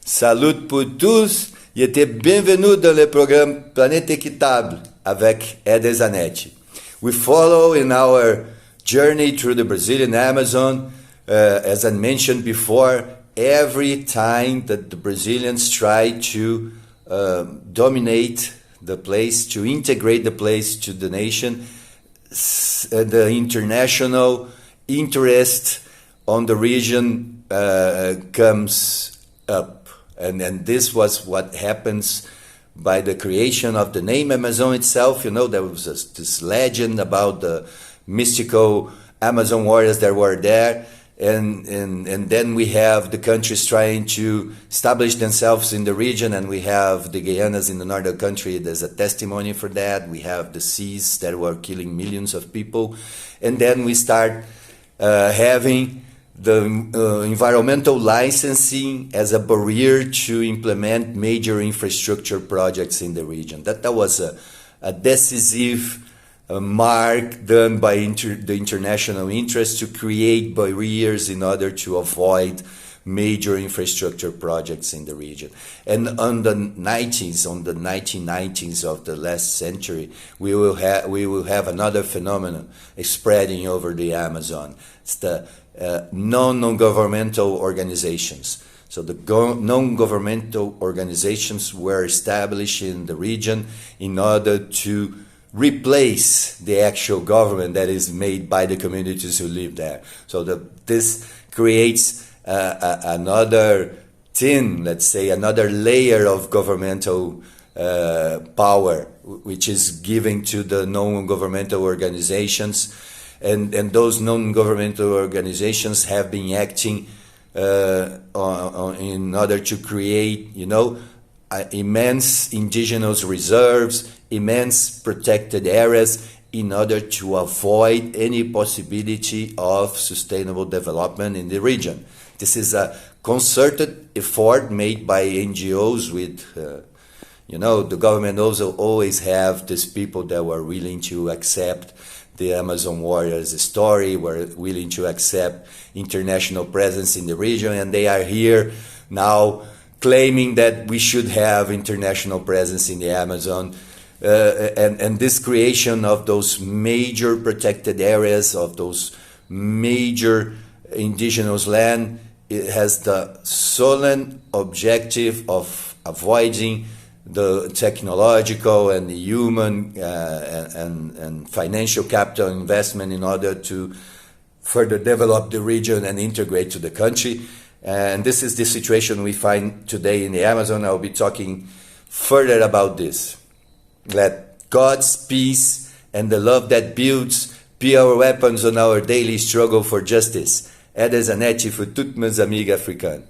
Salut pour tous et bienvenue dans le programme Planète Équitable avec Ede Zanetti. We follow in our journey through the Brazilian Amazon, as I mentioned before, every time that the Brazilians try to dominate the place, to integrate the place to the nation, the international interest on the region comes up. And this was what happens by the creation of the name Amazon itself. You know, there was this legend about the mystical Amazon warriors that were there. And then we have the countries trying to establish themselves in the region, and we have the Guianas in the northern country. There's a testimony for that. We have the seas that were killing millions of people. And then we start having the environmental licensing as a barrier to implement major infrastructure projects in the region. That was a decisive mark done by the international interest to create barriers in order to avoid major infrastructure projects in the region. And on the 1990s of the last century, we will have another phenomenon spreading over the Amazon. It's the non-governmental organizations. So the non-governmental organizations were established in the region in order to replace the actual government that is made by the communities who live there. So this creates another let's say, another layer of governmental power, which is given to the non-governmental organizations. And those non-governmental organizations have been acting in order to create, immense indigenous reserves, immense protected areas in order to avoid any possibility of sustainable development in the region. This is a concerted effort made by NGOs with, the government also always have these people that were willing to accept the Amazon warriors story, were willing to accept international presence in the region, and they are here now claiming that we should have international presence in the Amazon. And this creation of those major protected areas, of those major indigenous land, it has the solemn objective of avoiding the technological and the human and financial capital investment in order to further develop the region and integrate to the country. And this is the situation we find today in the Amazon. I'll be talking further about this. Let God's peace and the love that builds be our weapons on our daily struggle for justice. Ede Zanetti, für toutes mes amis africains.